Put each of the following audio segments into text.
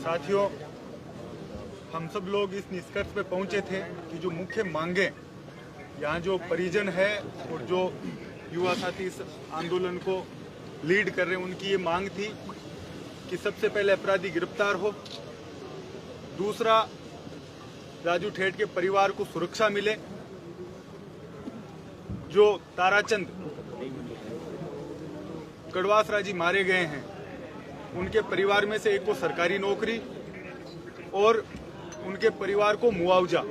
साथियों, हम सब लोग इस निष्कर्ष पे पहुंचे थे कि जो मुख्य मांगे यहाँ जो परिजन है और जो युवा साथी इस आंदोलन को लीड कर रहे हैं, उनकी ये मांग थी कि सबसे पहले अपराधी गिरफ्तार हो, दूसरा राजू ठेठ के परिवार को सुरक्षा मिले, जो ताराचंद कड़वास राजी मारे गए हैं उनके परिवार में से एक को सरकारी नौकरी और उनके परिवार को मुआवजा,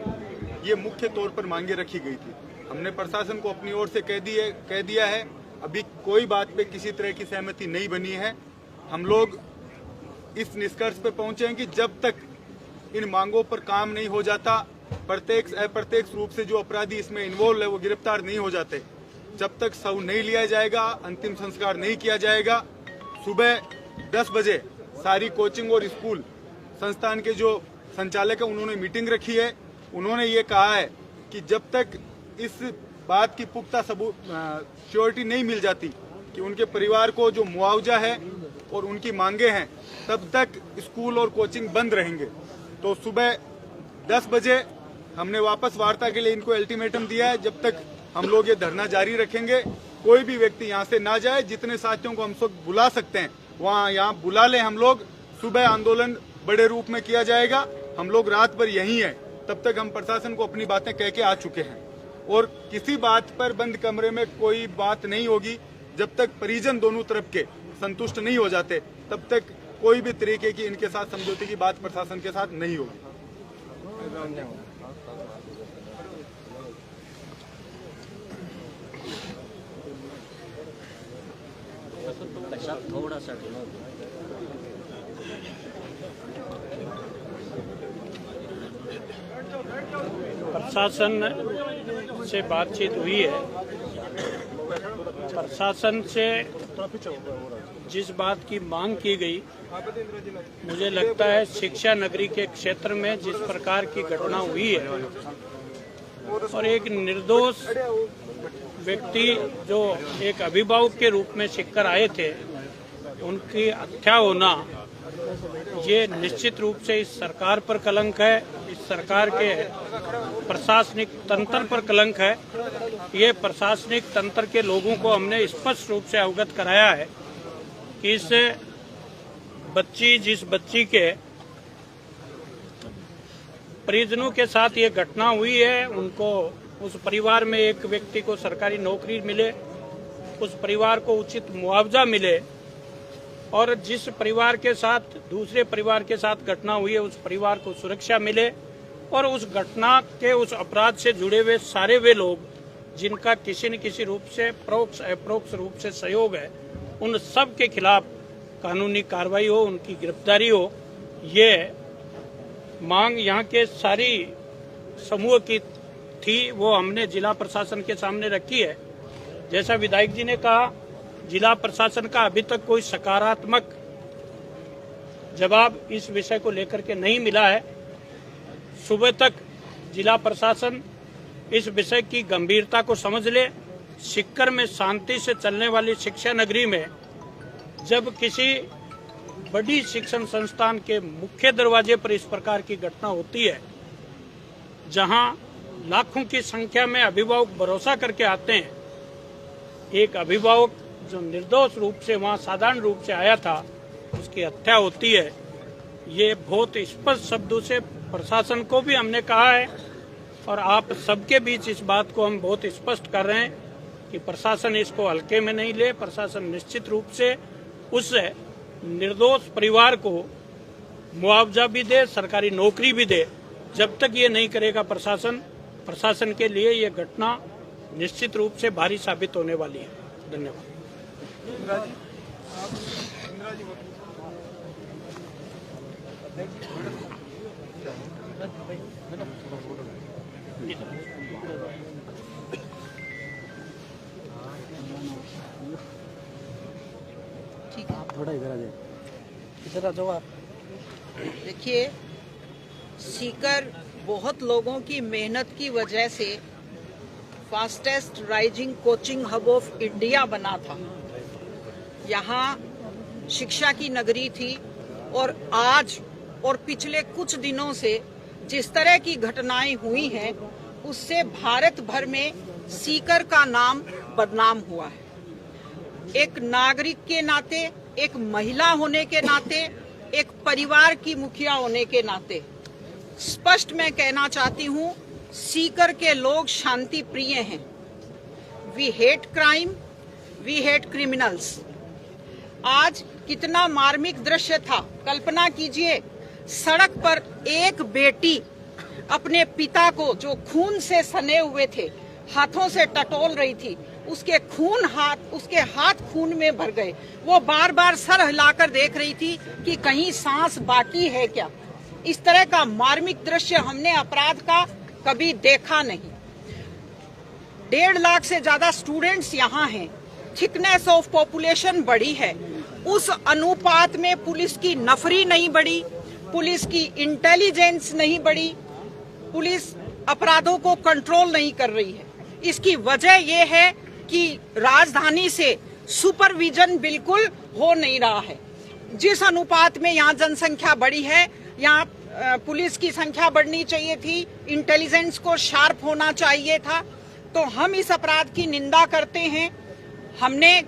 ये मुख्य तौर पर मांगे रखी गई थी। हमने प्रशासन को अपनी ओर से कह दिया है, अभी कोई बात पे किसी तरह की सहमति नहीं बनी है। हम लोग इस निष्कर्ष पे पहुंचे हैं कि जब तक इन मांगों पर काम नहीं हो जाता, प्रत्यक्ष अप्रत्यक्ष रूप से जो अपराधी इसमें इन्वॉल्व है वो गिरफ्तार नहीं हो जाते, जब तक शव नहीं लिया जाएगा, अंतिम संस्कार नहीं किया जाएगा। सुबह 10 बजे सारी कोचिंग और स्कूल संस्थान के जो संचालक है उन्होंने मीटिंग रखी है। उन्होंने ये कहा है कि जब तक इस बात की पुख्ता श्योरिटी नहीं मिल जाती कि उनके परिवार को जो मुआवजा है और उनकी मांगे हैं, तब तक स्कूल और कोचिंग बंद रहेंगे। तो सुबह 10 बजे हमने वापस वार्ता के लिए इनको अल्टीमेटम दिया है, जब तक हम लोग ये धरना जारी रखेंगे। कोई भी व्यक्ति यहाँ से ना जाए, जितने साथियों को हम सब बुला सकते हैं वहाँ यहाँ बुला ले। हम लोग सुबह आंदोलन बड़े रूप में किया जाएगा। हम लोग रात भर यहीं हैं, तब तक हम प्रशासन को अपनी बातें कह के आ चुके हैं और किसी बात पर बंद कमरे में कोई बात नहीं होगी। जब तक परिजन दोनों तरफ के संतुष्ट नहीं हो जाते, तब तक कोई भी तरीके की इनके साथ समझौते की बात प्रशासन के साथ नहीं होगी। थोड़ा सा प्रशासन से बातचीत हुई है। प्रशासन से जिस बात की मांग की गई, मुझे लगता है शिक्षा नगरी के क्षेत्र में जिस प्रकार की घटना हुई है और एक निर्दोष व्यक्ति जो एक अभिभावक के रूप में शिक्षकर आए थे, उनकी हत्या होना, ये निश्चित रूप से इस सरकार पर कलंक है, इस सरकार के प्रशासनिक तंत्र पर कलंक है। ये प्रशासनिक तंत्र के लोगों को हमने स्पष्ट रूप से अवगत कराया है कि इस जिस बच्ची के परिजनों के साथ ये घटना हुई है, उनको उस परिवार में एक व्यक्ति को सरकारी नौकरी मिले, उस परिवार को उचित मुआवजा मिले और जिस परिवार के साथ दूसरे परिवार के साथ घटना हुई है उस परिवार को सुरक्षा मिले और उस घटना के उस अपराध से जुड़े हुए सारे वे लोग जिनका किसी न किसी रूप से परोक्ष अप्रोक्ष रूप से सहयोग है, उन सब के खिलाफ कानूनी कार्रवाई हो, उनकी गिरफ्तारी हो। ये मांग यहाँ के सारी समूह की थी, वो हमने जिला प्रशासन के सामने रखी है। जैसा विधायक जी ने कहा, जिला प्रशासन का अभी तक कोई सकारात्मक जवाब इस विषय को लेकर के नहीं मिला है। सुबह तक जिला प्रशासन इस विषय की गंभीरता को समझ ले। सिक्कर में शांति से चलने वाली शिक्षा नगरी में जब किसी बड़ी शिक्षण संस्थान के मुख्य दरवाजे पर इस प्रकार की घटना होती है, जहां लाखों की संख्या में अभिभावक भरोसा करके आते हैं, एक अभिभावक जो निर्दोष रूप से वहां साधारण रूप से आया था, उसकी हत्या होती है। ये बहुत स्पष्ट शब्दों से प्रशासन को भी हमने कहा है और आप सबके बीच इस बात को हम बहुत स्पष्ट कर रहे हैं कि प्रशासन इसको हल्के में नहीं ले। प्रशासन निश्चित रूप से उस निर्दोष परिवार को मुआवजा भी दे, सरकारी नौकरी भी दे। जब तक ये नहीं करेगा प्रशासन के लिए ये घटना निश्चित रूप से भारी साबित होने वाली है। धन्यवाद। ठीक है, थोड़ा इधर आ जाए, इधर आ जाओ आप। देखिए, सीकर बहुत लोगों की मेहनत की वजह से fastest rising coaching hub of India बना था। यहाँ शिक्षा की नगरी थी और आज और पिछले कुछ दिनों से जिस तरह की घटनाएं हुई हैं, उससे भारत भर में सीकर का नाम बदनाम हुआ है। एक नागरिक के नाते, एक महिला होने के नाते, एक परिवार की मुखिया होने के नाते स्पष्ट मैं कहना चाहती हूँ, सीकर के लोग शांति प्रिय हैं। We hate crime, we hate criminals. आज कितना मार्मिक दृश्य था, कल्पना कीजिए, सड़क पर एक बेटी अपने पिता को, जो खून से सने हुए थे, हाथों से टटोल रही थी, उसके हाथ खून में भर गए। वो बार बार सर हिलाकर देख रही थी कि कहीं सांस बाकी है क्या। इस तरह का मार्मिक दृश्य हमने अपराध का कभी देखा नहीं। 1.5 लाख से ज्यादा स्टूडेंट्स यहाँ हैं, थिकनेस ऑफ पॉपुलेशन बढ़ी है, उस अनुपात में पुलिस की नफरी नहीं बढ़ी, पुलिस की इंटेलिजेंस नहीं बढ़ी, पुलिस अपराधों को कंट्रोल नहीं कर रही है। इसकी वजह यह है कि राजधानी से सुपरविजन बिल्कुल हो नहीं रहा है। जिस अनुपात में यहाँ जनसंख्या बढ़ी है, यहाँ पुलिस की संख्या बढ़नी चाहिए थी, इंटेलिजेंस को शार्प होना चाहिए था। तो हम इस अपराध की निंदा करते हैं। हमने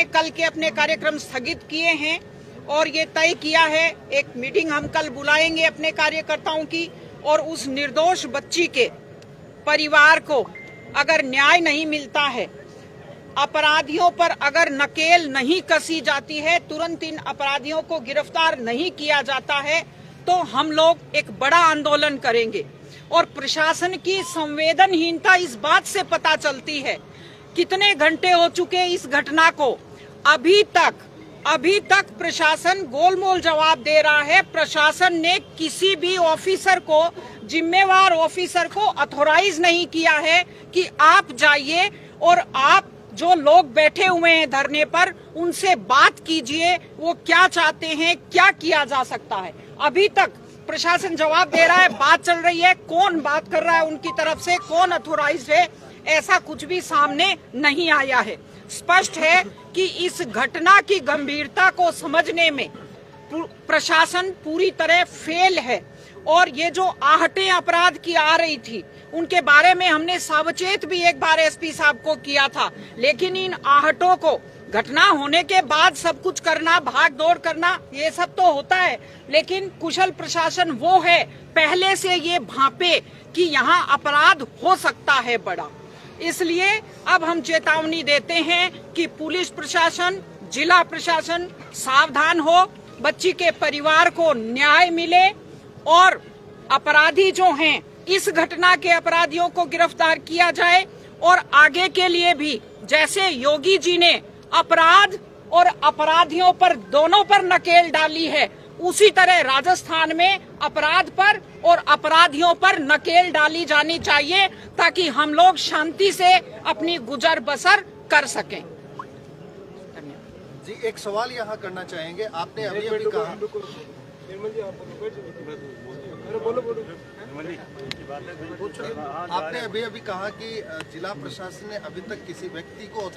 कल के अपने कार्यक्रम स्थगित किए हैं और ये तय किया है, एक मीटिंग हम कल बुलाएंगे अपने कार्यकर्ताओं की, और उस निर्दोष बच्ची के परिवार को अगर न्याय नहीं मिलता है, अपराधियों पर अगर नकेल नहीं कसी जाती है, तुरंत इन अपराधियों को गिरफ्तार नहीं किया जाता है, तो हम लोग एक बड़ा आंदोलन करेंगे। और प्रशासन की संवेदनहीनता इस बात से पता चलती है, कितने घंटे हो चुके इस घटना को, अभी तक प्रशासन गोलमोल जवाब दे रहा है। प्रशासन ने किसी भी ऑफिसर को, जिम्मेवार ऑफिसर को अथॉराइज नहीं किया है कि आप जाइए और आप जो लोग बैठे हुए हैं धरने पर, उनसे बात कीजिए, वो क्या चाहते हैं, क्या किया जा सकता है। अभी तक प्रशासन जवाब दे रहा है, बात चल रही है, कौन बात कर रहा है उनकी तरफ से, कौन अथॉराइज है, ऐसा कुछ भी सामने नहीं आया है। स्पष्ट है कि इस घटना की गंभीरता को समझने में प्रशासन पूरी तरह फेल है। और ये जो आहटें अपराध की आ रही थी, उनके बारे में हमने सावचेत भी एक बार एसपी साहब को किया था, लेकिन इन आहटों को घटना होने के बाद सब कुछ करना, भाग दौड़ करना, ये सब तो होता है, लेकिन कुशल प्रशासन वो है पहले से ये भांपे कि यहाँ अपराध हो सकता है बड़ा। इसलिए अब हम चेतावनी देते हैं कि पुलिस प्रशासन, जिला प्रशासन सावधान हो, बच्ची के परिवार को न्याय मिले और अपराधी जो हैं, इस घटना के अपराधियों को गिरफ्तार किया जाए। और आगे के लिए भी जैसे योगी जी ने अपराध और अपराधियों पर, दोनों पर नकेल डाली है, उसी तरह राजस्थान में अपराध पर और अपराधियों पर नकेल डाली जानी चाहिए, ताकि हम लोग शांति से अपनी गुजर बसर कर सकें। जी, एक सवाल यहाँ करना चाहेंगे। आपने अभी कहा, आपने अभी कहा कि जिला प्रशासन ने अभी तक किसी व्यक्ति को